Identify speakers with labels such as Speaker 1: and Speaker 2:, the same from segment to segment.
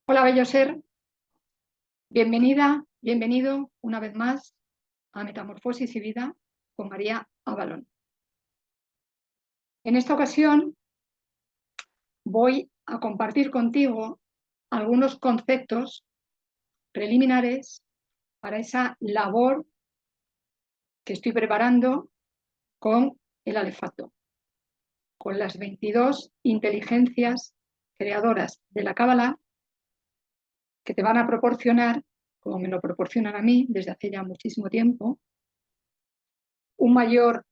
Speaker 1: Hola, bello ser. Bienvenida, bienvenido una vez más a Metamorfosis y Vida con María Avalón. En esta ocasión voy a compartir contigo algunos conceptos preliminares para esa labor que estoy preparando con el alefato, con las 22 inteligencias creadoras de la Cábala que te van a proporcionar, como me lo proporcionan a mí desde hace ya muchísimo tiempo, un mayor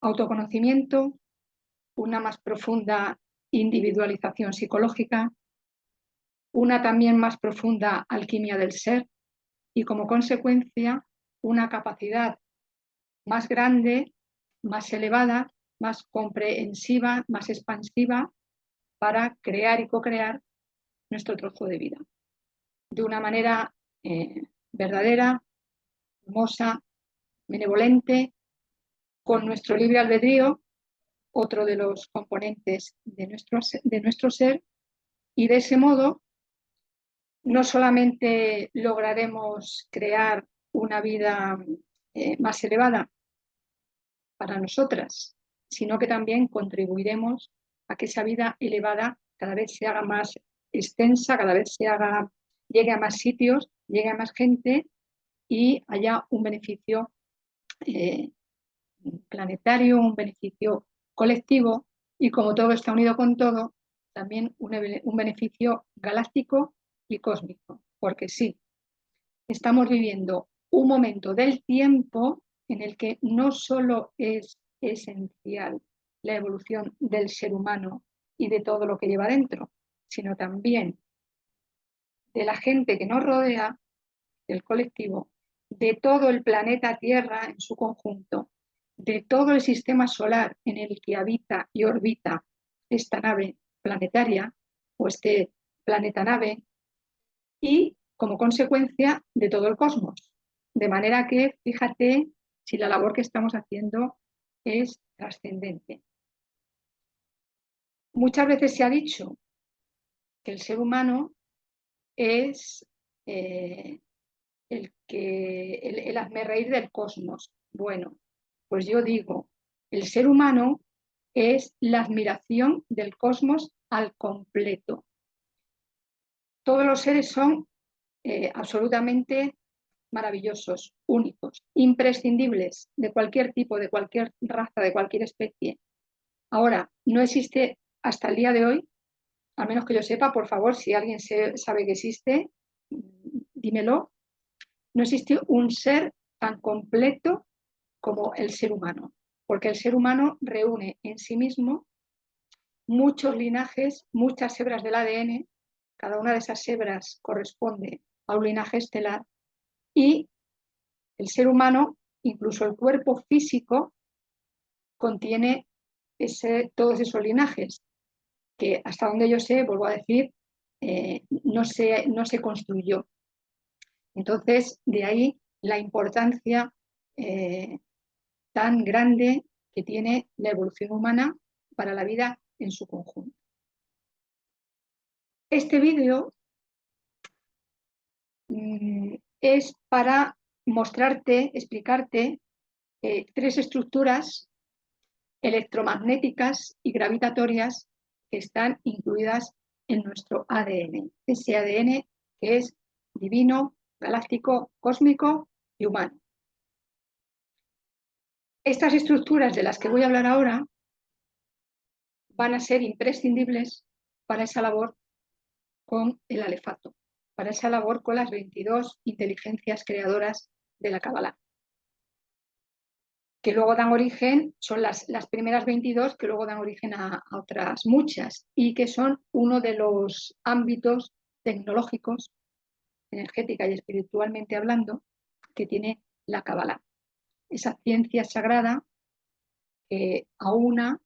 Speaker 1: autoconocimiento, una más profunda individualización psicológica, una también más profunda alquimia del ser y como consecuencia una capacidad más grande, más elevada, más comprensiva, más expansiva para crear y co-crear nuestro trozo de vida de una manera verdadera, hermosa, benevolente, con nuestro libre albedrío, otro de los componentes de nuestro ser, y de ese modo no solamente lograremos crear una vida más elevada para nosotras, sino que también contribuiremos a que esa vida elevada cada vez se haga más extensa, cada vez llegue a más sitios, llegue a más gente y haya un beneficio eh, planetario, un beneficio colectivo y como todo está unido con todo, también un beneficio galáctico y cósmico. Porque sí, estamos viviendo un momento del tiempo en el que no solo es esencial la evolución del ser humano y de todo lo que lleva dentro, sino también de la gente que nos rodea, del colectivo, de todo el planeta Tierra en su conjunto, de todo el sistema solar en el que habita y orbita esta nave planetaria o este planeta nave y como consecuencia de todo el cosmos. De manera que fíjate si la labor que estamos haciendo es trascendente. Muchas veces se ha dicho que el ser humano es el hazmerreír del cosmos. Bueno, pues yo digo, el ser humano es la admiración del cosmos al completo. Todos los seres son absolutamente maravillosos, únicos, imprescindibles de cualquier tipo, de cualquier raza, de cualquier especie. Ahora, no existe hasta el día de hoy, a menos que yo sepa, por favor, si alguien sabe que existe, dímelo, no existe un ser tan completo como el ser humano, porque el ser humano reúne en sí mismo muchos linajes, muchas hebras del ADN, cada una de esas hebras corresponde a un linaje estelar y el ser humano, incluso el cuerpo físico, contiene todos esos linajes, que hasta donde yo sé, vuelvo a decir, no se construyó. Entonces, de ahí la importancia tan grande que tiene la evolución humana para la vida en su conjunto. Este vídeo es para mostrarte, explicarte tres estructuras electromagnéticas y gravitatorias que están incluidas en nuestro ADN. Ese ADN que es divino, galáctico, cósmico y humano. Estas estructuras de las que voy a hablar ahora van a ser imprescindibles para esa labor con el alefato, para esa labor con las 22 inteligencias creadoras de la Cábala, que luego dan origen, son las primeras 22 que luego dan origen a otras muchas y que son uno de los ámbitos tecnológicos, energética y espiritualmente hablando, que tiene la Cábala. Esa ciencia sagrada que aúna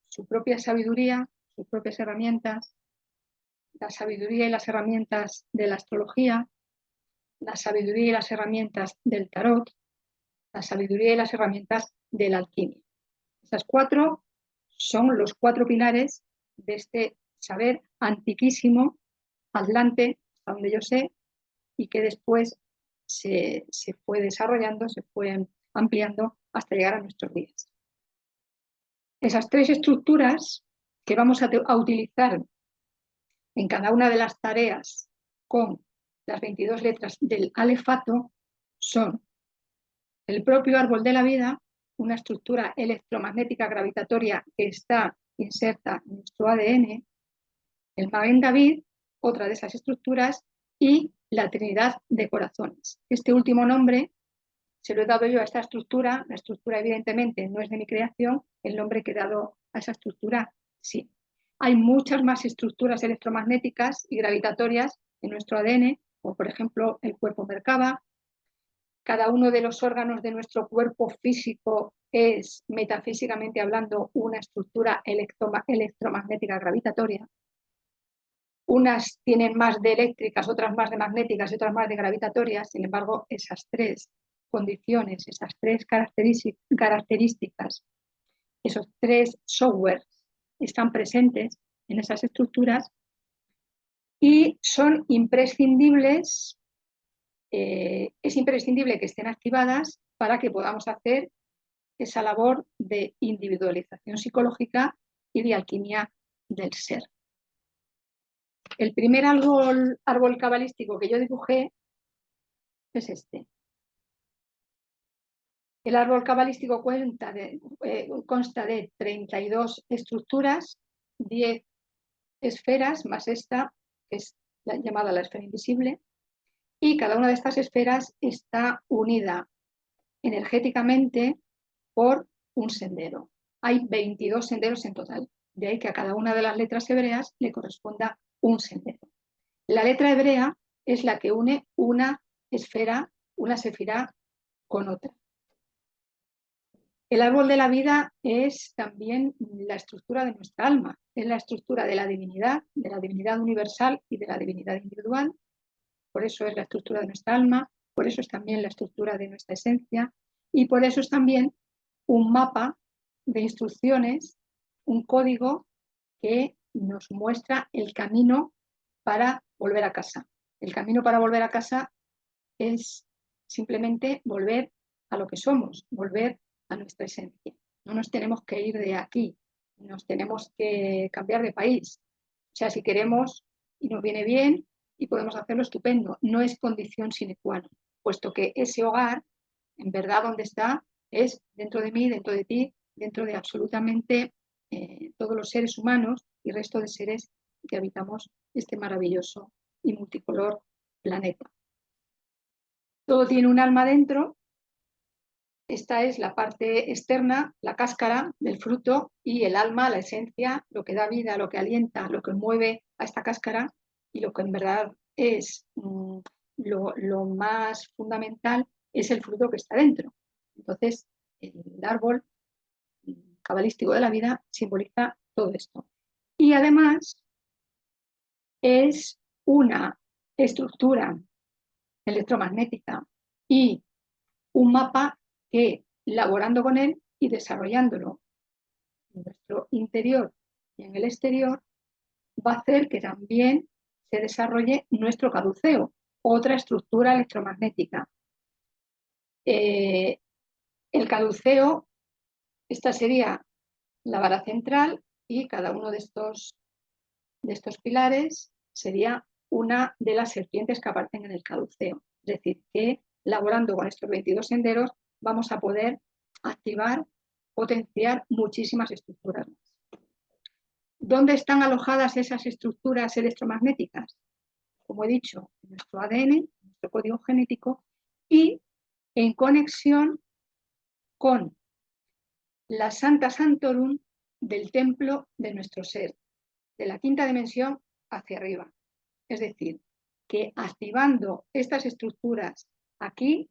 Speaker 1: su propia sabiduría, sus propias herramientas, la sabiduría y las herramientas de la astrología, la sabiduría y las herramientas del tarot, la sabiduría y las herramientas de la alquimia. Esas 4 son los 4 pilares de este saber antiquísimo, atlante, hasta donde yo sé, y que después se fue desarrollando, se fue ampliando hasta llegar a nuestros días. Esas 3 estructuras que vamos a utilizar en cada una de las tareas con las 22 letras del alefato son el propio árbol de la vida, una estructura electromagnética gravitatoria que está inserta en nuestro ADN, el Maguen David, otra de esas estructuras, y la Trinidad de Corazones. Este último nombre se lo he dado yo a esta estructura, la estructura evidentemente no es de mi creación, el nombre que he dado a esa estructura sí. Hay muchas más estructuras electromagnéticas y gravitatorias en nuestro ADN, como por ejemplo el cuerpo Merkaba. Cada uno de los órganos de nuestro cuerpo físico es, metafísicamente hablando, una estructura electromagnética gravitatoria. Unas tienen más de eléctricas, otras más de magnéticas y otras más de gravitatorias. Sin embargo, esas 3 condiciones, esas 3 características, esos 3 softwares están presentes en esas estructuras y son imprescindibles, es imprescindible que estén activadas para que podamos hacer esa labor de individualización psicológica y de alquimia del ser. El primer árbol cabalístico que yo dibujé es este. El árbol cabalístico consta de 32 estructuras, 10 esferas, más esta, que es llamada la esfera invisible, y cada una de estas esferas está unida energéticamente por un sendero. Hay 22 senderos en total, de ahí que a cada una de las letras hebreas le corresponda un sendero. La letra hebrea es la que une una esfera, una sefirá, con otra. El árbol de la vida es también la estructura de nuestra alma, es la estructura de la divinidad universal y de la divinidad individual. Por eso es la estructura de nuestra alma, por eso es también la estructura de nuestra esencia y por eso es también un mapa de instrucciones, un código que nos muestra el camino para volver a casa. El camino para volver a casa es simplemente volver a lo que somos, volver a nuestra esencia. No nos tenemos que ir de aquí, nos tenemos que cambiar de país. O sea, si queremos y nos viene bien y podemos hacerlo, estupendo. No es condición sine qua non, puesto que ese hogar, en verdad, donde está, es dentro de mí, dentro de ti, dentro de absolutamente todos los seres humanos y resto de seres que habitamos este maravilloso y multicolor planeta. Todo tiene un alma dentro. Esta es la parte externa, la cáscara del fruto, y el alma, la esencia, lo que da vida, lo que alienta, lo que mueve a esta cáscara y lo que en verdad es lo más fundamental es el fruto que está dentro. Entonces, el árbol cabalístico de la vida simboliza todo esto. Y además es una estructura electromagnética y un mapa que, laborando con él y desarrollándolo en nuestro interior y en el exterior, va a hacer que también se desarrolle nuestro caduceo, otra estructura electromagnética. El caduceo, esta sería la vara central y cada uno de estos pilares sería una de las serpientes que aparecen en el caduceo. Es decir, que laborando con estos 22 senderos vamos a poder activar, potenciar muchísimas estructuras más. ¿Dónde están alojadas esas estructuras electromagnéticas? Como he dicho, en nuestro ADN, en nuestro código genético, y en conexión con la Santa Santorum del templo de nuestro ser, de la quinta dimensión hacia arriba. Es decir, que activando estas estructuras aquí,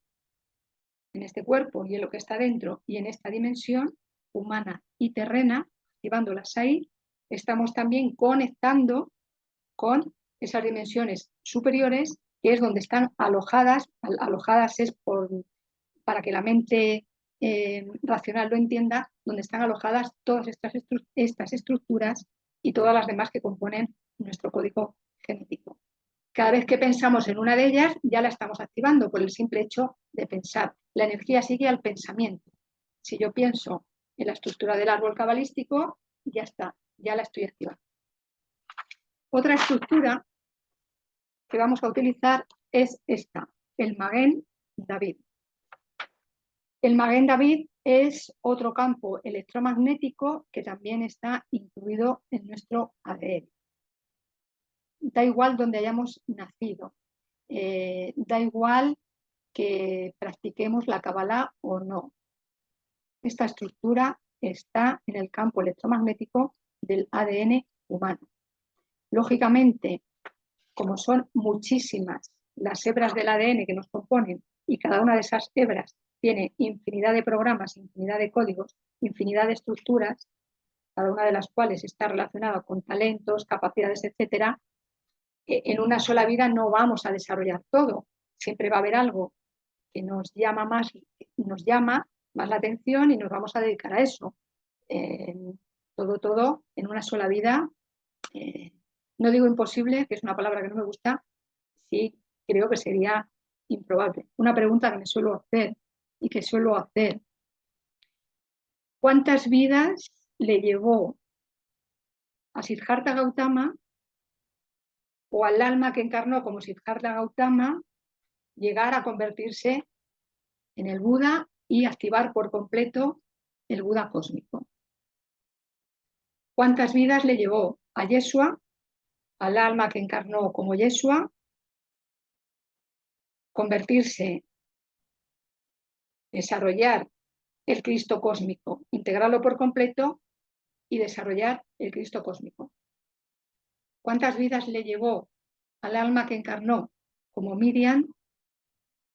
Speaker 1: en este cuerpo y en lo que está dentro y en esta dimensión humana y terrena, activándolas ahí, estamos también conectando con esas dimensiones superiores que es donde están alojadas es para que la mente racional lo entienda, donde están alojadas todas estas estructuras y todas las demás que componen nuestro código genético. Cada vez que pensamos en una de ellas, ya la estamos activando por el simple hecho de pensar. La energía sigue al pensamiento. Si yo pienso en la estructura del árbol cabalístico, ya está, ya la estoy activando. Otra estructura que vamos a utilizar es esta, el Maguen David. El Maguen David es otro campo electromagnético que también está incluido en nuestro ADN. Da igual donde hayamos nacido, da igual que practiquemos la Kabbalah o no. Esta estructura está en el campo electromagnético del ADN humano. Lógicamente, como son muchísimas las hebras del ADN que nos componen y cada una de esas hebras tiene infinidad de programas, infinidad de códigos, infinidad de estructuras, cada una de las cuales está relacionada con talentos, capacidades, etcétera, en una sola vida no vamos a desarrollar todo. Siempre va a haber algo que nos llama más la atención y nos vamos a dedicar a eso. Todo en una sola vida. No digo imposible, que es una palabra que no me gusta, sí creo que sería improbable. Una pregunta que me suelo hacer y que suelo hacer. ¿Cuántas vidas le llevó a Siddhartha Gautama o al alma que encarnó como Siddhartha Gautama llegar a convertirse en el Buda y activar por completo el Buda cósmico? ¿Cuántas vidas le llevó a Yeshua, al alma que encarnó como Yeshua, convertirse, desarrollar el Cristo cósmico, integrarlo por completo y desarrollar el Cristo cósmico? ¿Cuántas vidas le llevó al alma que encarnó como Miriam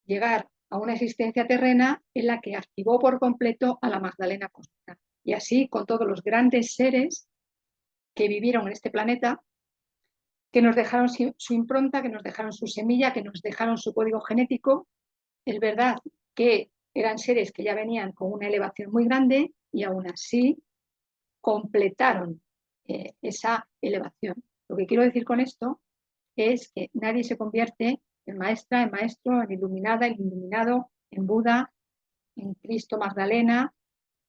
Speaker 1: llegar a una existencia terrena en la que activó por completo a la Magdalena cósmica? Y así con todos los grandes seres que vivieron en este planeta, que nos dejaron su impronta, que nos dejaron su semilla, que nos dejaron su código genético. Es verdad que eran seres que ya venían con una elevación muy grande y aún así completaron esa elevación. Lo que quiero decir con esto es que nadie se convierte en maestra, en maestro, en iluminada, en iluminado, en Buda, en Cristo Magdalena,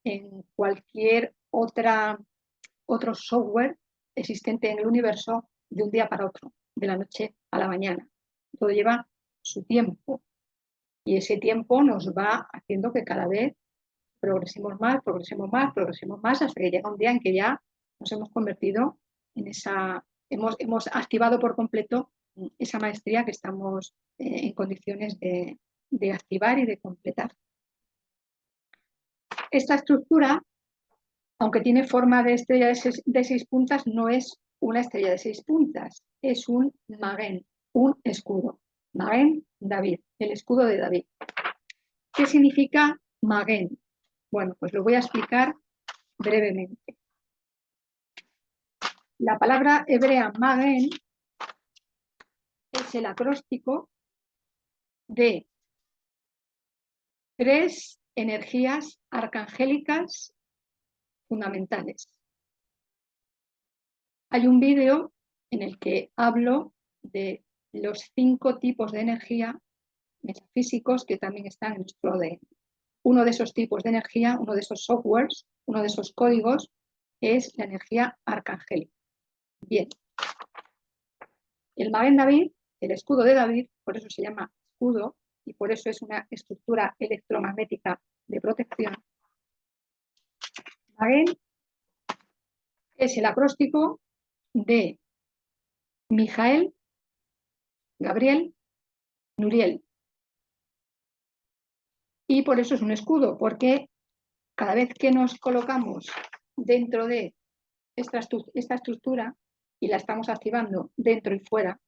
Speaker 1: en cualquier otro software existente en el universo de un día para otro, de la noche a la mañana. Todo lleva su tiempo y ese tiempo nos va haciendo que cada vez progresemos más, progresemos más, progresemos más, hasta que llega un día en que ya nos hemos convertido en hemos activado por completo esa maestría que estamos en condiciones de activar y de completar. Esta estructura, aunque tiene forma de estrella de 6 puntas, no es una estrella de 6 puntas, es un Maguen, un escudo. Maguen David, el escudo de David. ¿Qué significa Maguen? Bueno, pues lo voy a explicar brevemente. La palabra hebrea Maguen es el acróstico de 3 energías arcangélicas fundamentales. Hay un vídeo en el que hablo de los 5 tipos de energía metafísicos que también están en nuestro ADN. Uno de esos tipos de energía, uno de esos softwares, uno de esos códigos es la energía arcangélica. Bien. El Maguen David, el escudo de David, por eso se llama escudo y por eso es una estructura electromagnética de protección. Maguen es el acróstico de Mijael, Gabriel, Nuriel. Y por eso es un escudo, porque cada vez que nos colocamos dentro de esta estructura y la estamos activando dentro y fuera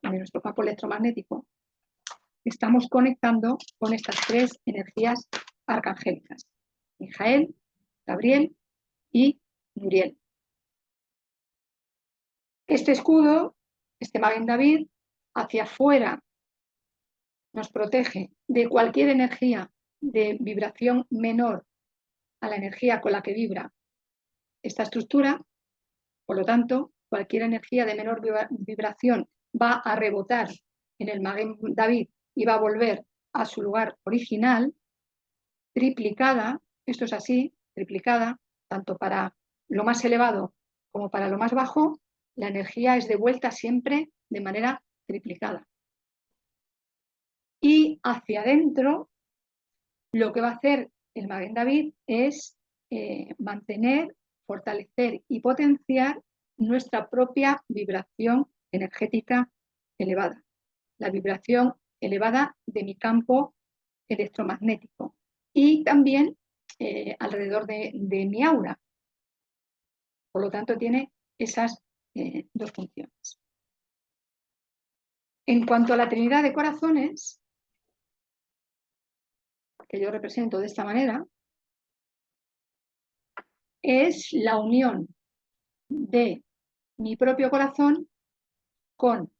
Speaker 1: de nuestro campo electromagnético, estamos conectando con estas 3 energías arcangélicas: Mijael, Gabriel y Nuriel. Este escudo, este Maguen David, hacia afuera nos protege de cualquier energía de vibración menor a la energía con la que vibra esta estructura. Por lo tanto, cualquier energía de menor vibración va a rebotar en el Maguen David y va a volver a su lugar original, triplicada, esto es así, triplicada, tanto para lo más elevado como para lo más bajo, la energía es devuelta siempre de manera triplicada. Y hacia adentro, lo que va a hacer el Maguen David es mantener, fortalecer y potenciar nuestra propia vibración energética elevada, la vibración elevada de mi campo electromagnético y también alrededor de mi aura. Por lo tanto, tiene esas dos funciones. En cuanto a la Trinidad de Corazones, que yo represento de esta manera, es la unión de mi propio corazón con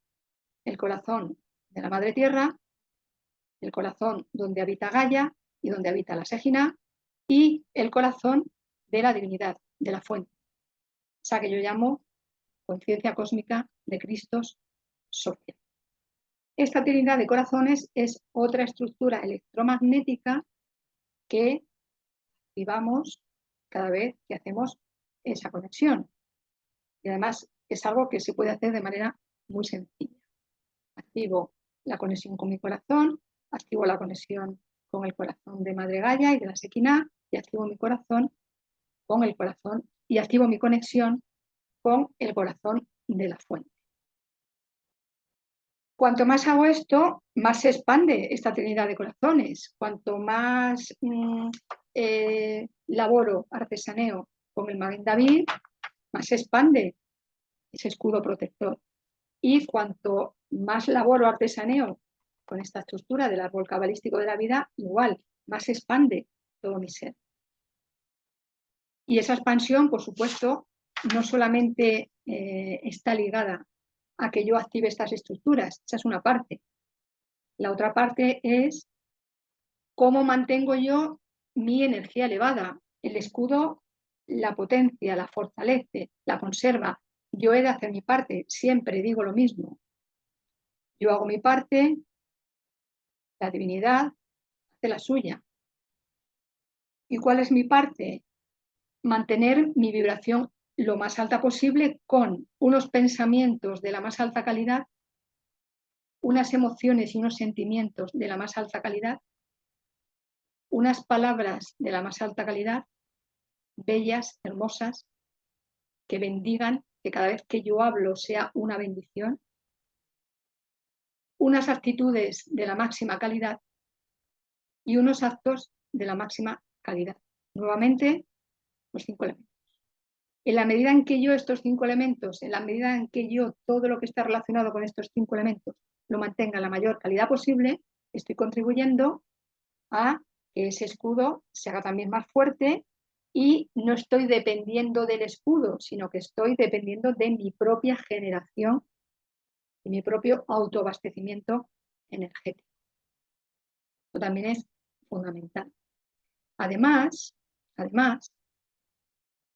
Speaker 1: el corazón de la Madre Tierra, el corazón donde habita Gaia y donde habita la Shejina, y el corazón de la divinidad, de la fuente, esa que yo llamo conciencia cósmica de Cristos Sofía. Esta Trinidad de corazones es otra estructura electromagnética que activamos cada vez que hacemos esa conexión. Y además es algo que se puede hacer de manera muy sencilla. Activo la conexión con mi corazón, activo la conexión con el corazón de Madre Gaia y de la Shekinah, y activo mi corazón con el corazón, y activo mi conexión con el corazón de la fuente. Cuanto más hago esto, más se expande esta Trinidad de corazones. Cuanto más laboro, artesaneo con el Maguen David, más se expande ese escudo protector. Y cuanto más laboro, artesaneo con esta estructura del árbol cabalístico de la vida, igual, más se expande todo mi ser. Y esa expansión, por supuesto, no solamente está ligada a que yo active estas estructuras, esa es una parte. La otra parte es cómo mantengo yo mi energía elevada. El escudo la potencia, la fortalece, la conserva. Yo he de hacer mi parte, siempre digo lo mismo. Yo hago mi parte, la divinidad hace la suya. ¿Y cuál es mi parte? Mantener mi vibración lo más alta posible con unos pensamientos de la más alta calidad, unas emociones y unos sentimientos de la más alta calidad, unas palabras de la más alta calidad, bellas, hermosas, que bendigan, que cada vez que yo hablo sea una bendición, unas actitudes de la máxima calidad y unos actos de la máxima calidad. Nuevamente, los 5 elementos. En la medida en que yo estos 5 elementos, en la medida en que yo todo lo que está relacionado con estos 5 elementos lo mantenga en la mayor calidad posible, estoy contribuyendo a que ese escudo se haga también más fuerte y no estoy dependiendo del escudo, sino que estoy dependiendo de mi propia generación y mi propio autoabastecimiento energético. Esto también es fundamental. Además,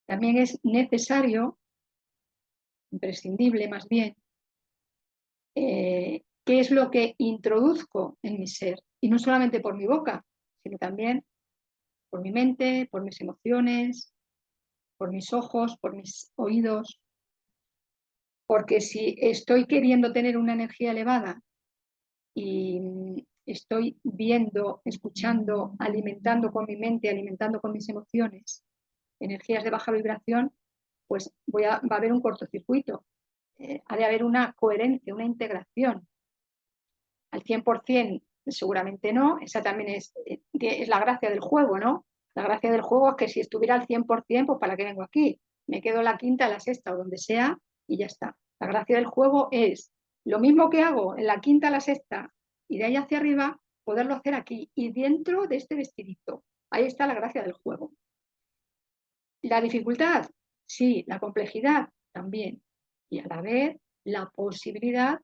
Speaker 1: también es necesario, imprescindible más bien, qué es lo que introduzco en mi ser. Y no solamente por mi boca, sino también por mi mente, por mis emociones, por mis ojos, por mis oídos. Porque si estoy queriendo tener una energía elevada y estoy viendo, escuchando, alimentando con mi mente, alimentando con mis emociones energías de baja vibración, pues va a haber un cortocircuito. Ha de haber una coherencia, una integración. Al 100% seguramente no, esa también es la gracia del juego, ¿no? La gracia del juego es que si estuviera al 100%, pues ¿para qué vengo aquí? Me quedo la quinta, la sexta o donde sea y ya está. La gracia del juego es lo mismo que hago en la quinta, la sexta y de ahí hacia arriba, poderlo hacer aquí y dentro de este vestidito. Ahí está la gracia del juego. La dificultad, sí, la complejidad también. Y a la vez la posibilidad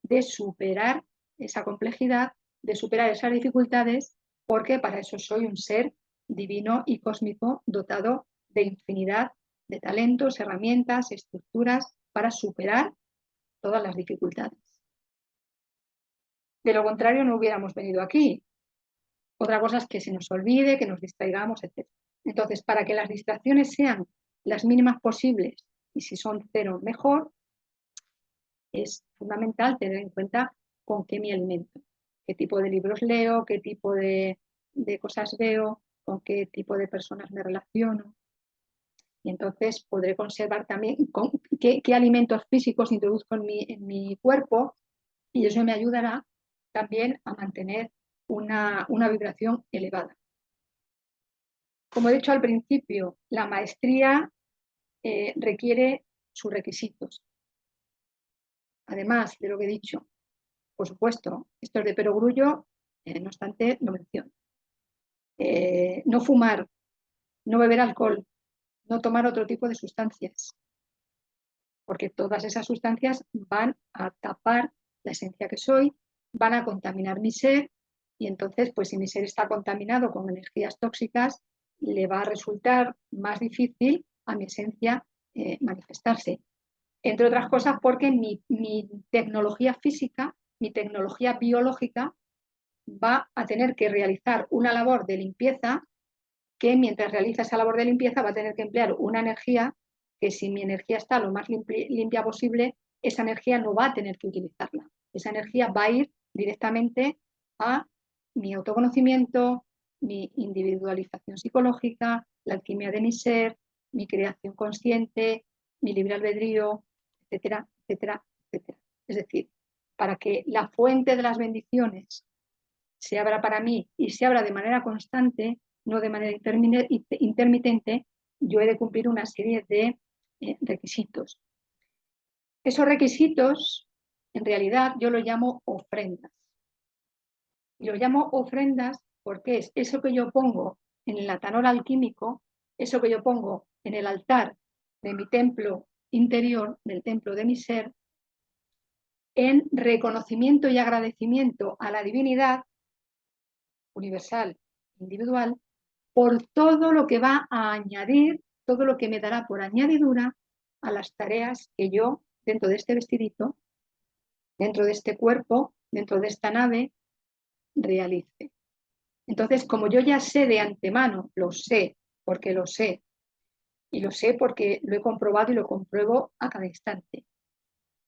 Speaker 1: de superar esa complejidad de superar esas dificultades, porque para eso soy un ser divino y cósmico dotado de infinidad de talentos, herramientas, estructuras para superar todas las dificultades. De lo contrario, no hubiéramos venido aquí. Otra cosa es que se nos olvide, que nos distraigamos, etc. Entonces, para que las distracciones sean las mínimas posibles, y si son cero, mejor, es fundamental tener en cuenta con qué me alimento, qué tipo de libros leo, qué tipo de cosas veo, con qué tipo de personas me relaciono. Y entonces podré conservar también qué alimentos físicos introduzco en mi cuerpo, y eso me ayudará también a mantener una vibración elevada. Como he dicho al principio, la maestría requiere sus requisitos. Además de lo que he dicho, por supuesto, esto es de perogrullo, no obstante, lo menciono. No fumar, no beber alcohol, no tomar otro tipo de sustancias, porque todas esas sustancias van a tapar la esencia que soy, van a contaminar mi ser, y entonces, pues si mi ser está contaminado con energías tóxicas, le va a resultar más difícil a mi esencia manifestarse. Entre otras cosas porque mi tecnología física, mi tecnología biológica, va a tener que realizar una labor de limpieza, que mientras realiza esa labor de limpieza va a tener que emplear una energía que, si mi energía está lo más limpia posible, esa energía no va a tener que utilizarla. Esa energía va a ir directamente a mi autoconocimiento, mi individualización psicológica, la alquimia de mi ser, mi creación consciente, mi libre albedrío, etcétera, etcétera, etcétera. Es decir, para que la fuente de las bendiciones se abra para mí y se abra de manera constante, no de manera intermitente, yo he de cumplir una serie de requisitos. Esos requisitos, en realidad, yo los llamo ofrendas. Y los llamo ofrendas porque es eso que yo pongo en el atanor alquímico, eso que yo pongo en el altar de mi templo interior, del templo de mi ser, en reconocimiento y agradecimiento a la divinidad universal, individual, por todo lo que va a añadir, todo lo que me dará por añadidura a las tareas que yo, dentro de este vestidito, dentro de este cuerpo, dentro de esta nave, realice. Entonces, como yo ya sé de antemano, lo sé, porque lo sé, y lo sé porque lo he comprobado y lo compruebo a cada instante,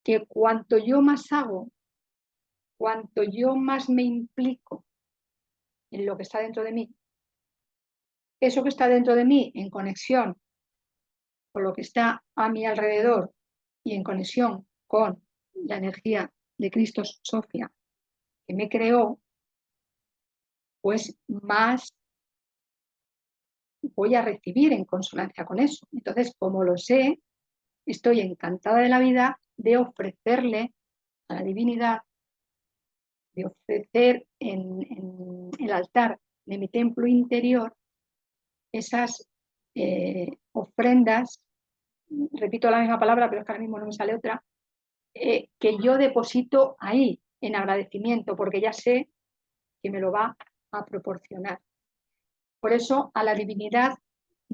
Speaker 1: que cuanto yo más hago, cuanto yo más me implico en lo que está dentro de mí, eso que está dentro de mí en conexión con lo que está a mi alrededor y en conexión con la energía de Cristo Sofía que me creó, pues más voy a recibir en consonancia con eso. Entonces, como lo sé, estoy encantada de la vida de ofrecerle a la divinidad, de ofrecer en el altar de mi templo interior esas ofrendas, repito la misma palabra, pero es que ahora mismo no me sale otra, que yo deposito ahí en agradecimiento, porque ya sé que me lo va a proporcionar. Por eso a la divinidad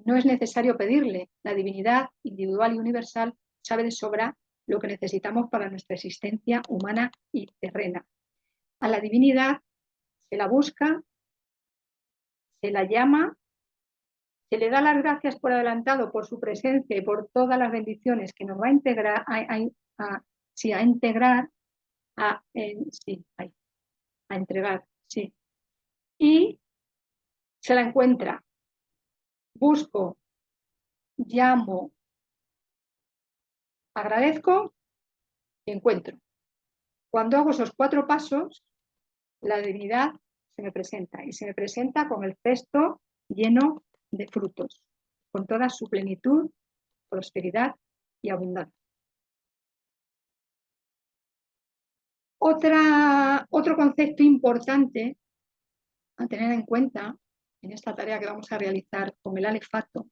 Speaker 1: no es necesario pedirle. La divinidad individual y universal sabe de sobra lo que necesitamos para nuestra existencia humana y terrena. A la divinidad se la busca, se la llama, se le da las gracias por adelantado por su presencia y por todas las bendiciones que nos va a integrar, a integrar, a entregar, sí. Y se la encuentra. Busco, llamo, agradezco y encuentro. Cuando hago esos 4 pasos, la divinidad se me presenta, y se me presenta con el cesto lleno de frutos, con toda su plenitud, prosperidad y abundancia. Otro concepto importante a tener en cuenta en esta tarea que vamos a realizar con el alefato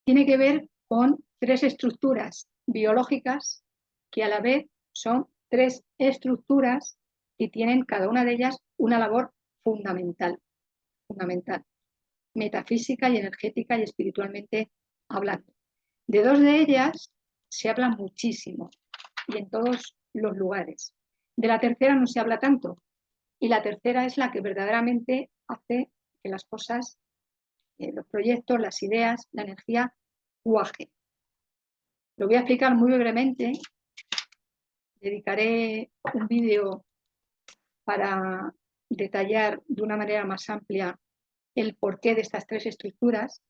Speaker 1: tiene que ver con 3 estructuras biológicas que a la vez son 3 estructuras y tienen cada una de ellas una labor fundamental, metafísica y energética y espiritualmente hablando. De dos de ellas se habla muchísimo y en todos los lugares. De la tercera no se habla tanto, y la tercera es la que verdaderamente hace que las cosas, los proyectos, las ideas, la energía cuaje. Lo voy a explicar muy brevemente. Dedicaré un vídeo para detallar de una manera más amplia el porqué de estas tres estructuras.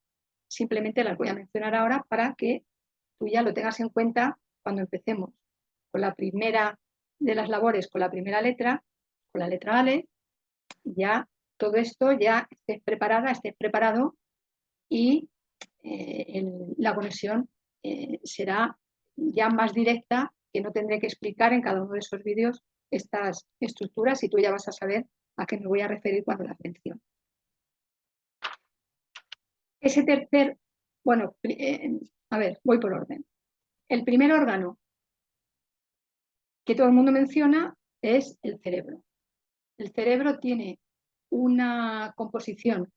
Speaker 1: Simplemente las voy a mencionar ahora para que tú ya lo tengas en cuenta cuando empecemos con la primera de las labores, con la primera letra, con la letra Ale. Ya todo esto ya estés preparada, estés preparado y la conexión será ya más directa, que no tendré que explicar en cada uno de esos vídeos estas estructuras y tú ya vas a saber a qué me voy a referir cuando las menciono. Ese tercer, bueno, a ver, voy por orden. El primer órgano que todo el mundo menciona es el cerebro. El cerebro tiene una composición,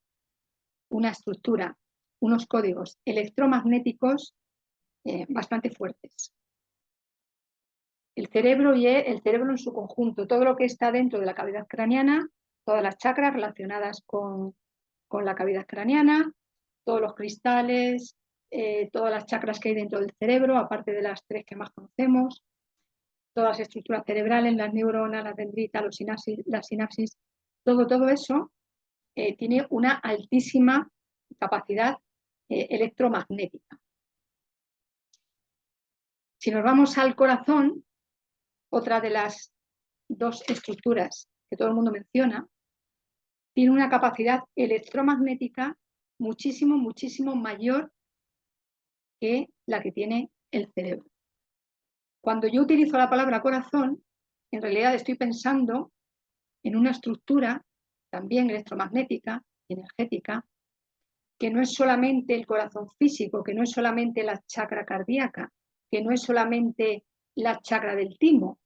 Speaker 1: una estructura, unos códigos electromagnéticos bastante fuertes. El cerebro y el cerebro en su conjunto, todo lo que está dentro de la cavidad craneana, todas las chakras relacionadas con la cavidad craneana, todos los cristales, todas las chakras que hay dentro del cerebro, aparte de las tres que más conocemos, todas las estructuras cerebrales, las neuronas, las dendritas, las sinapsis, todo eso tiene una altísima capacidad electromagnética. Si nos vamos al corazón, otra de las dos estructuras que todo el mundo menciona, tiene una capacidad electromagnética muchísimo mayor que la que tiene el cerebro. Cuando yo utilizo la palabra corazón, en realidad estoy pensando en una estructura también electromagnética y energética, que no es solamente el corazón físico, que no es solamente la chakra cardíaca, que no es solamente la chakra del timo,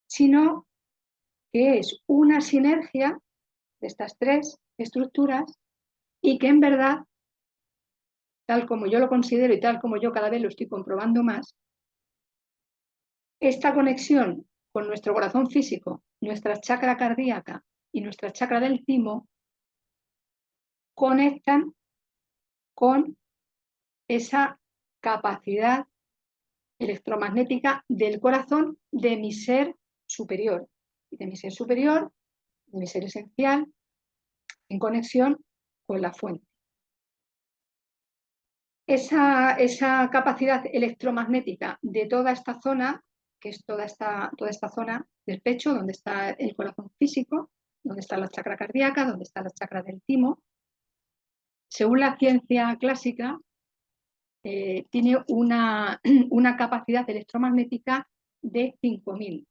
Speaker 1: sino que es una sinergia de estas tres estructuras y que en verdad, tal como yo lo considero y tal como yo cada vez lo estoy comprobando más, esta conexión con nuestro corazón físico, nuestra chakra cardíaca y nuestra chakra del timo conectan con esa capacidad electromagnética del corazón de mi ser superior, de mi ser superior, de mi ser esencial, en conexión con la fuente. Esa capacidad electromagnética de toda esta zona, que es toda esta zona del pecho, donde está el corazón físico, donde está la chakra cardíaca, donde está la chakra del timo, según la ciencia clásica, tiene una capacidad electromagnética de 5.000.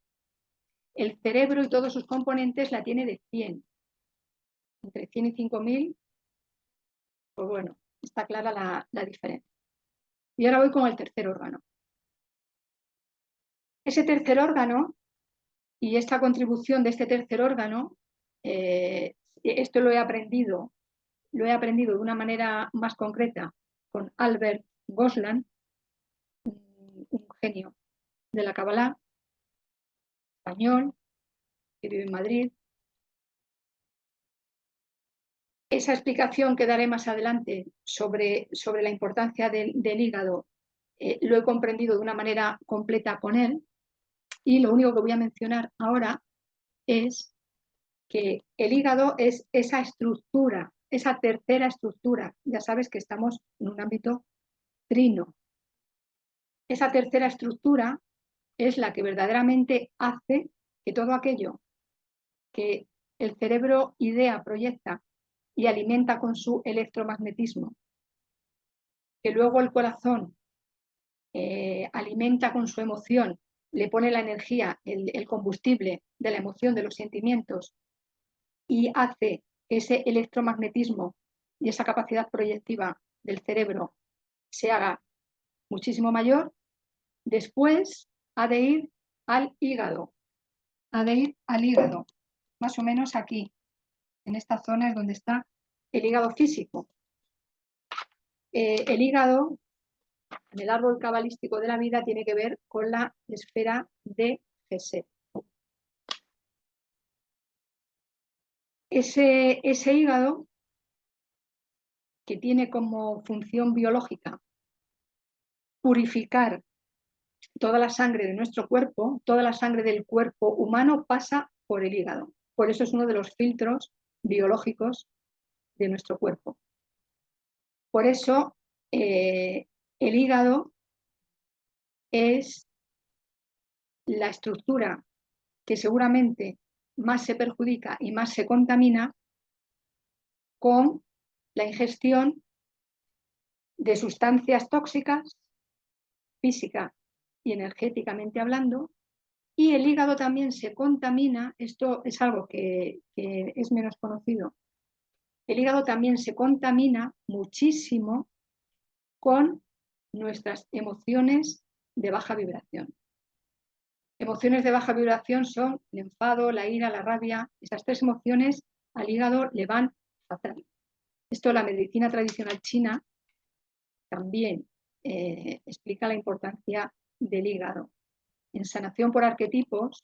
Speaker 1: El cerebro y todos sus componentes la tiene de 100. Entre 100 y 5.000, pues bueno, está clara la diferencia. Y ahora voy con el tercer órgano. Ese tercer órgano y esta contribución de este tercer órgano, esto lo he aprendido de una manera más concreta con Albert Gosland, un genio de la Kabbalah, español, que vive en Madrid. Esa explicación que daré más adelante sobre la importancia del hígado, lo he comprendido de una manera completa con él, y lo único que voy a mencionar ahora es que el hígado es esa estructura, esa tercera estructura. Ya sabes que estamos en un ámbito trino. Esa tercera estructura es la que verdaderamente hace que todo aquello que el cerebro idea, proyecta y alimenta con su electromagnetismo, que luego el corazón alimenta con su emoción, le pone la energía, el combustible de la emoción, de los sentimientos, y hace que ese electromagnetismo y esa capacidad proyectiva del cerebro se haga muchísimo mayor, después ha de ir al hígado. ha de ir al hígado, más o menos aquí. En esta zona es donde está el hígado físico. El hígado, en el árbol cabalístico de la vida, tiene que ver con la esfera de Gesed. Ese hígado, que tiene como función biológica purificar toda la sangre de nuestro cuerpo, toda la sangre del cuerpo humano pasa por el hígado. Por eso es uno de los filtros biológicos de nuestro cuerpo. Por eso el hígado es la estructura que seguramente más se perjudica y más se contamina con la ingestión de sustancias tóxicas, física y energéticamente hablando, y el hígado también se contamina, esto es algo que es menos conocido, el hígado también se contamina muchísimo con nuestras emociones de baja vibración. Emociones de baja vibración son el enfado, la ira, la rabia. Esas tres emociones al hígado le van fatal. Esto la medicina tradicional china también explica la importancia del hígado. En sanación por arquetipos,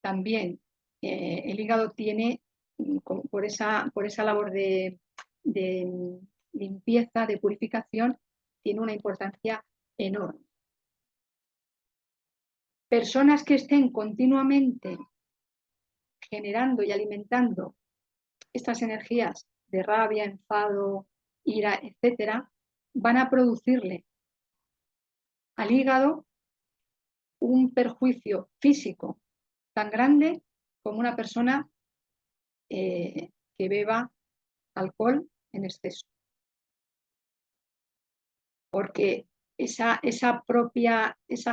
Speaker 1: también el hígado tiene, por esa labor de limpieza, de purificación, tiene una importancia enorme. Personas que estén continuamente generando y alimentando estas energías de rabia, enfado, ira, etcétera, van a producirle al hígado un perjuicio físico tan grande como una persona que beba alcohol en exceso. Porque esa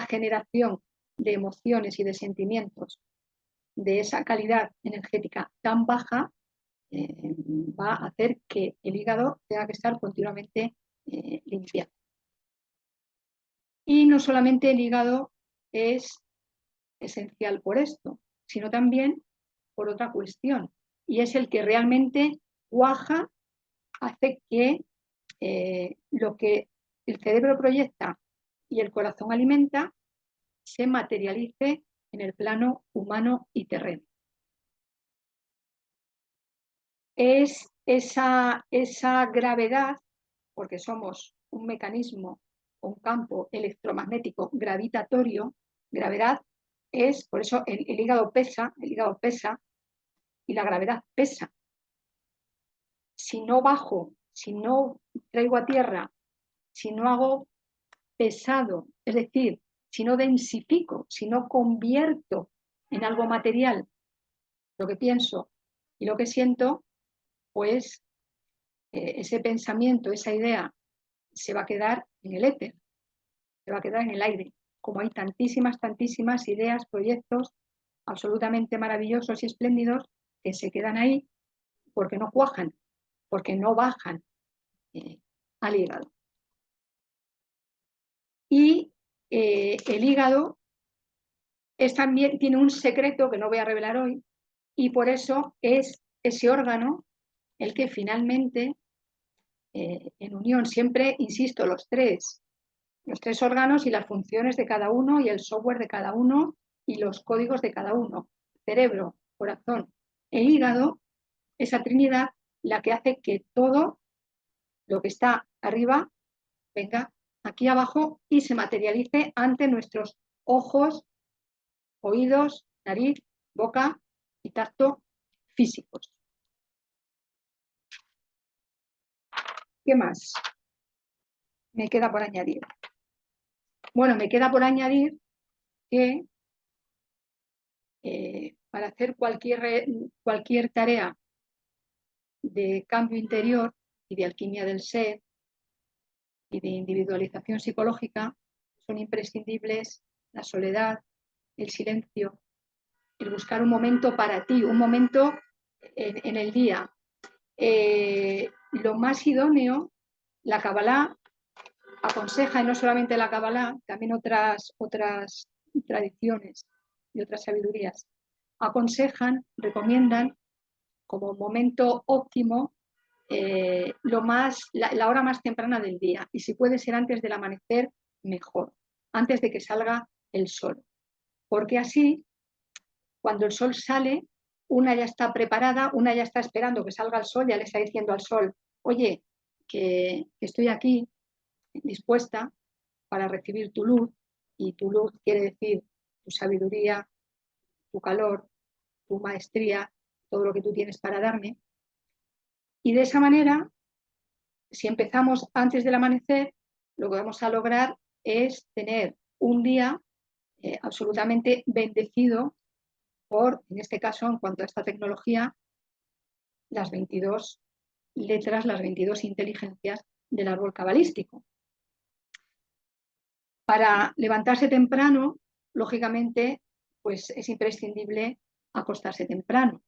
Speaker 1: generación de emociones y de sentimientos de esa calidad energética tan baja va a hacer que el hígado tenga que estar continuamente limpiado. Y no solamente el hígado es esencial por esto, sino también por otra cuestión, y es el que realmente cuaja, hace que lo que el cerebro proyecta y el corazón alimenta se materialice en el plano humano y terreno. Es esa gravedad, porque somos un mecanismo, un campo electromagnético gravitatorio, gravedad es, por eso el hígado pesa y la gravedad pesa. Si no bajo, si no traigo a tierra, si no hago pesado, es decir, si no densifico, si no convierto en algo material lo que pienso y lo que siento, pues ese pensamiento, esa idea se va a quedar en el éter, se va a quedar en el aire. Como hay tantísimas ideas, proyectos absolutamente maravillosos y espléndidos que se quedan ahí porque no cuajan, porque no bajan al hígado. Y el hígado también tiene un secreto que no voy a revelar hoy, y por eso es ese órgano el que finalmente, en unión, siempre, insisto, los tres órganos y las funciones de cada uno y el software de cada uno y los códigos de cada uno, cerebro, corazón e hígado, esa trinidad la que hace que todo lo que está arriba venga aquí abajo y se materialice ante nuestros ojos, oídos, nariz, boca y tacto físicos. ¿Qué más me queda por añadir? Bueno, me queda por añadir que para hacer cualquier tarea de cambio interior y de alquimia del ser y de individualización psicológica son imprescindibles la soledad, el silencio, el buscar un momento para ti, un momento en el día. Lo más idóneo, la Kabbalah aconseja, y no solamente la Kabbalah, también otras tradiciones y otras sabidurías aconsejan, recomiendan como momento óptimo la hora más temprana del día, y si puede ser antes del amanecer, mejor, antes de que salga el sol, porque así, cuando el sol sale, una ya está preparada, una ya está esperando que salga el sol, ya le está diciendo al sol, oye, que estoy aquí dispuesta para recibir tu luz, y tu luz quiere decir tu sabiduría, tu calor, tu maestría, todo lo que tú tienes para darme. Y de esa manera, si empezamos antes del amanecer, lo que vamos a lograr es tener un día absolutamente bendecido por, en este caso, en cuanto a esta tecnología, las 22 letras, las 22 inteligencias del árbol cabalístico. Para levantarse temprano, lógicamente, pues es imprescindible acostarse temprano.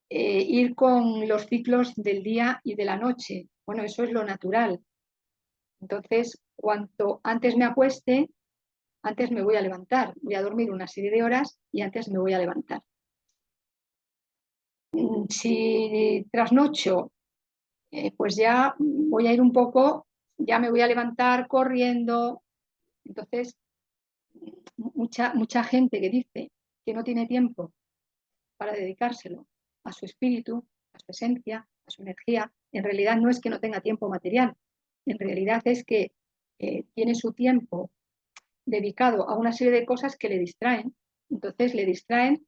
Speaker 1: Ir con los ciclos del día y de la noche. Bueno, eso es lo natural. Entonces, cuanto antes me acueste, antes me voy a levantar. Voy a dormir una serie de horas y antes me voy a levantar. Si trasnocho, pues ya voy a ir un poco, ya me voy a levantar corriendo. Entonces, mucha gente que dice que no tiene tiempo para dedicárselo a su espíritu, a su esencia, a su energía, en realidad no es que no tenga tiempo material, en realidad es que tiene su tiempo dedicado a una serie de cosas que le distraen. Entonces le distraen,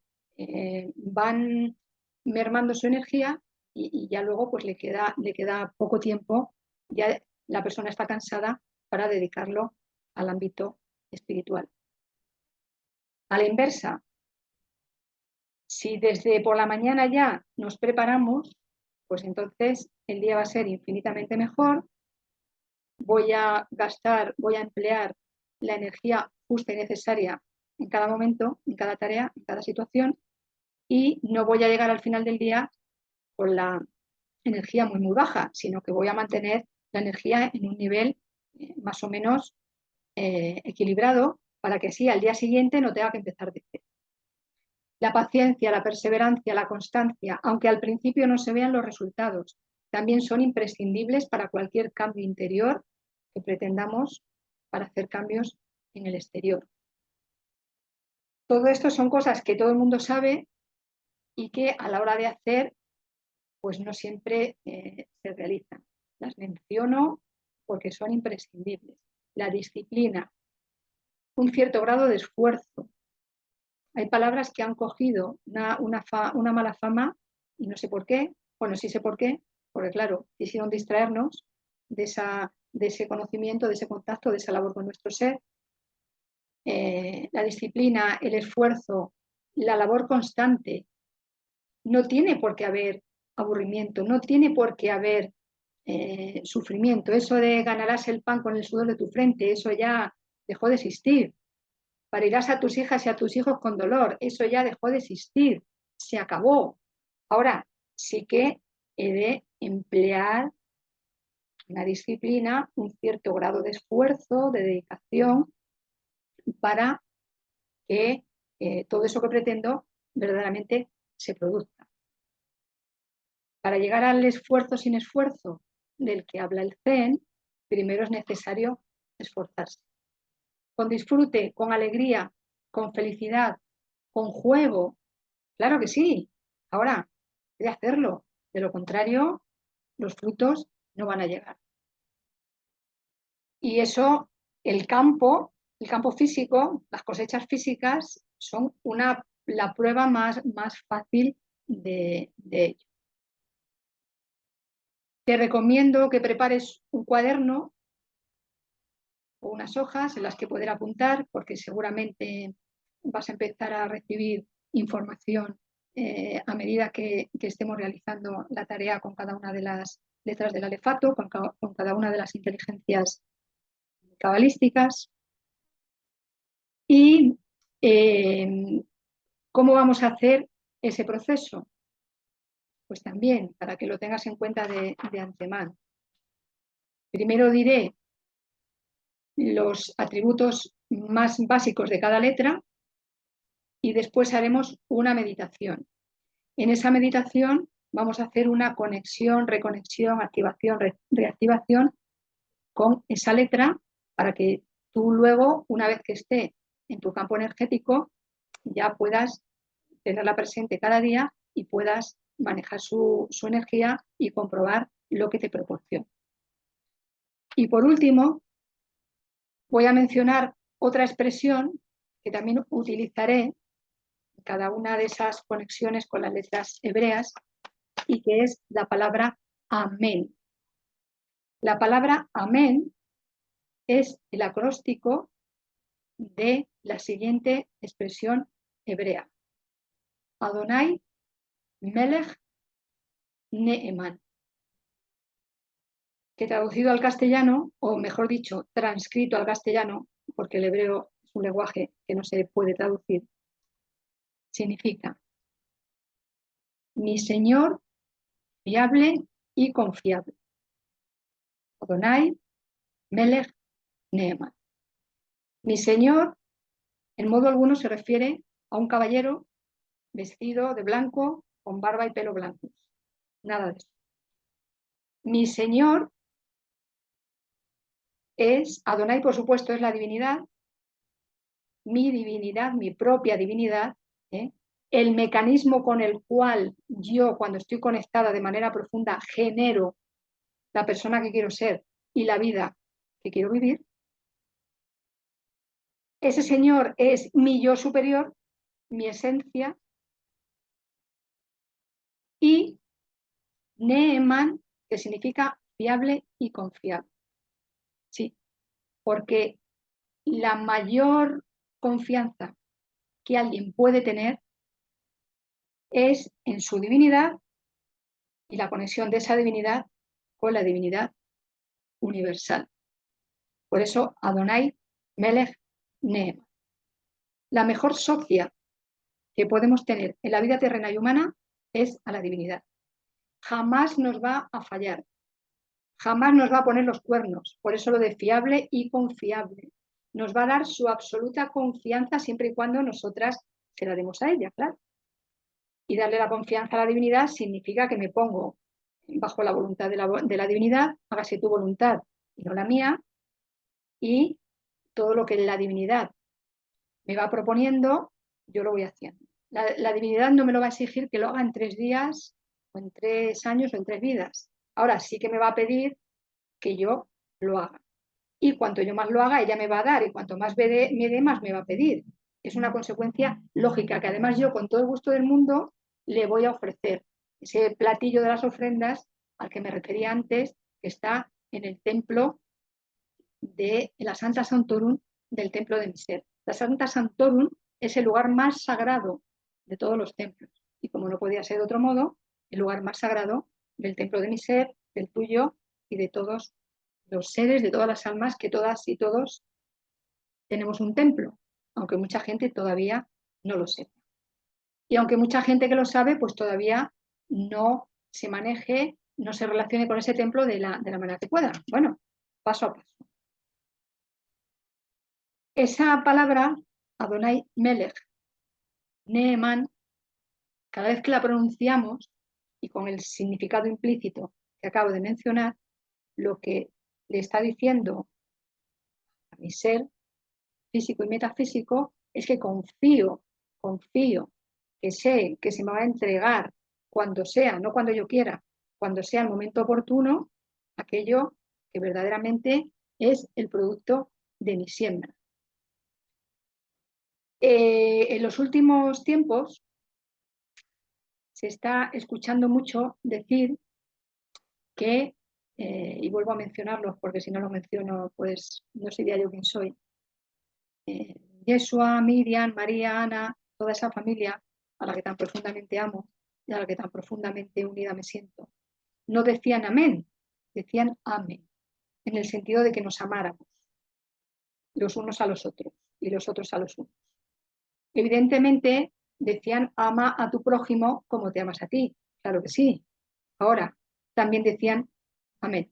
Speaker 1: van mermando su energía y ya luego pues le queda poco tiempo, ya la persona está cansada para dedicarlo al ámbito espiritual. A la inversa, si desde por la mañana ya nos preparamos, pues entonces el día va a ser infinitamente mejor. Voy a emplear la energía justa y necesaria en cada momento, en cada tarea, en cada situación, y no voy a llegar al final del día con la energía muy baja, sino que voy a mantener la energía en un nivel más o menos equilibrado, para que así al día siguiente no tenga que empezar de cero. La paciencia, la perseverancia, la constancia, aunque al principio no se vean los resultados, también son imprescindibles para cualquier cambio interior que pretendamos para hacer cambios en el exterior. Todo esto son cosas que todo el mundo sabe y que a la hora de hacer, pues no siempre se realizan. Las menciono porque son imprescindibles. La disciplina, un cierto grado de esfuerzo. Hay palabras que han cogido una mala fama y no sé por qué. Bueno, sí sé por qué, porque claro, quisieron distraernos de ese conocimiento, de ese contacto, de esa labor con nuestro ser. La disciplina, el esfuerzo, la labor constante. No tiene por qué haber aburrimiento, no tiene por qué haber sufrimiento. Eso de ganarás el pan con el sudor de tu frente, eso ya dejó de existir. Parirás a tus hijas y a tus hijos con dolor, eso ya dejó de existir, se acabó. Ahora sí que he de emplear una disciplina, un cierto grado de esfuerzo, de dedicación, para que todo eso que pretendo verdaderamente se produzca. Para llegar al esfuerzo sin esfuerzo del que habla el Zen, primero es necesario esforzarse. Con disfrute, con alegría, con felicidad, con juego. Claro que sí. Ahora, he de hacerlo. De lo contrario, los frutos no van a llegar. Y eso, el campo físico, las cosechas físicas, son la prueba más fácil de ello. Te recomiendo que prepares un cuaderno o unas hojas en las que poder apuntar, porque seguramente vas a empezar a recibir información a medida que estemos realizando la tarea con cada una de las letras del alefato, con cada una de las inteligencias cabalísticas. Y ¿cómo vamos a hacer ese proceso? Pues también, para que lo tengas en cuenta de antemano. Primero diré los atributos más básicos de cada letra y después haremos una meditación. En esa meditación vamos a hacer una conexión, reconexión, activación, reactivación con esa letra para que tú luego, una vez que esté en tu campo energético, ya puedas tenerla presente cada día y puedas manejar su energía y comprobar lo que te proporciona. Y por último, voy a mencionar otra expresión que también utilizaré en cada una de esas conexiones con las letras hebreas y que es la palabra amén. La palabra amén es el acróstico de la siguiente expresión hebrea. Adonai Melech Neeman, que traducido al castellano, o mejor dicho, transcrito al castellano, porque el hebreo es un lenguaje que no se puede traducir, significa mi Señor fiable y confiable. Adonai Melech Neeman. Mi Señor, en modo alguno, se refiere a un caballero vestido de blanco, con barba y pelo blancos. Nada de eso. Mi Señor es, Adonai por supuesto es la divinidad, mi propia divinidad, ¿eh? El mecanismo con el cual yo, cuando estoy conectada de manera profunda, genero la persona que quiero ser y la vida que quiero vivir. Ese Señor es mi yo superior, mi esencia, y Neeman, que significa fiable y confiable. Sí, porque la mayor confianza que alguien puede tener es en su divinidad y la conexión de esa divinidad con la divinidad universal. Por eso, Adonai Melech Neeman. La mejor socia que podemos tener en la vida terrena y humana es a la divinidad. Jamás nos va a fallar, jamás nos va a poner los cuernos. Por eso lo de fiable y confiable. Nos va a dar su absoluta confianza siempre y cuando nosotras se la demos a ella, claro. Y darle la confianza a la divinidad significa que me pongo bajo la voluntad de la divinidad, hágase tu voluntad y no la mía, y todo lo que la divinidad me va proponiendo, yo lo voy haciendo. La divinidad no me lo va a exigir que lo haga en 3 días, o en 3 años, o en 3 vidas. Ahora sí que me va a pedir que yo lo haga. Y cuanto yo más lo haga, ella me va a dar, y cuanto más me dé, más me va a pedir. Es una consecuencia lógica, que además yo, con todo el gusto del mundo, le voy a ofrecer ese platillo de las ofrendas al que me refería antes, que está en el templo de la Santa Santorum del templo de mi ser. La Santa Santorum es el lugar más sagrado de todos los templos. Y como no podía ser de otro modo, el lugar más sagrado del templo de mi ser, del tuyo y de todos los seres, de todas las almas, que todas y todos tenemos un templo, aunque mucha gente todavía no lo sepa. Y aunque mucha gente que lo sabe, pues todavía no se maneje, no se relacione con ese templo de la manera que pueda. Bueno, paso a paso. Esa palabra, Adonai Melech, Neeman, cada vez que la pronunciamos y con el significado implícito que acabo de mencionar, lo que le está diciendo a mi ser físico y metafísico es que confío, que sé que se me va a entregar cuando sea, no cuando yo quiera, cuando sea el momento oportuno, aquello que verdaderamente es el producto de mi siembra. En los últimos tiempos se está escuchando mucho decir que, y vuelvo a mencionarlos porque si no los menciono, pues no sería yo quien soy, Yeshua, Miriam, María, Ana, toda esa familia a la que tan profundamente amo y a la que tan profundamente unida me siento, no decían amén, decían amén, en el sentido de que nos amáramos los unos a los otros y los otros a los unos. Evidentemente decían ama a tu prójimo como te amas a ti, claro que sí. Ahora, también decían amén.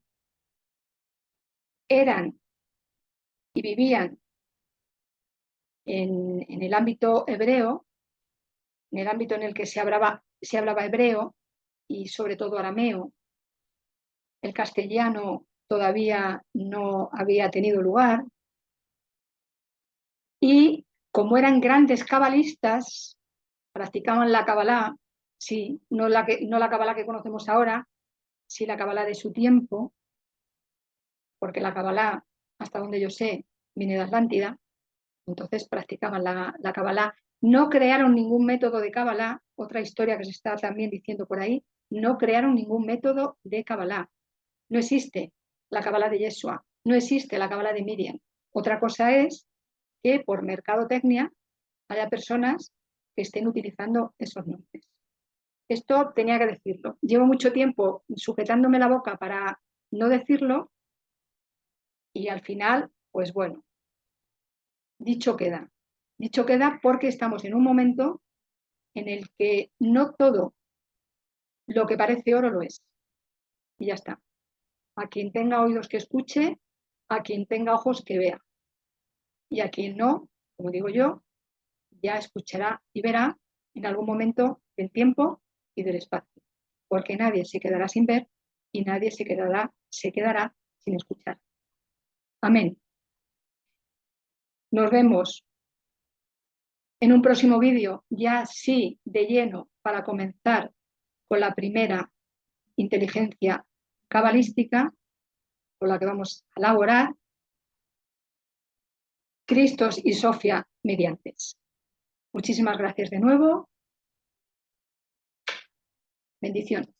Speaker 1: Eran y vivían en el ámbito hebreo, en el ámbito en el que se hablaba hebreo y sobre todo arameo, el castellano todavía no había tenido lugar, y como eran grandes cabalistas, practicaban la cabalá, sí, no la cabalá que conocemos ahora, sí la cabalá de su tiempo, porque la cabalá, hasta donde yo sé, viene de Atlántida. Entonces practicaban la cabalá. No crearon ningún método de cabalá, otra historia que se está también diciendo por ahí, no crearon ningún método de cabalá. No existe la cabalá de Yeshua, no existe la cabalá de Miriam. Otra cosa es que por mercadotecnia haya personas que estén utilizando esos nombres. Esto tenía que decirlo. Llevo mucho tiempo sujetándome la boca para no decirlo y al final, pues bueno, dicho queda. Dicho queda porque estamos en un momento en el que no todo lo que parece oro lo es. Y ya está. A quien tenga oídos que escuche, a quien tenga ojos que vea. Y a quien no, como digo yo, ya escuchará y verá en algún momento del tiempo y del espacio. Porque nadie se quedará sin ver y nadie se quedará sin escuchar. Amén. Nos vemos en un próximo vídeo, ya sí de lleno, para comenzar con la primera inteligencia cabalística con la que vamos a elaborar, Cristos y Sofía mediantes. Muchísimas gracias de nuevo. Bendiciones.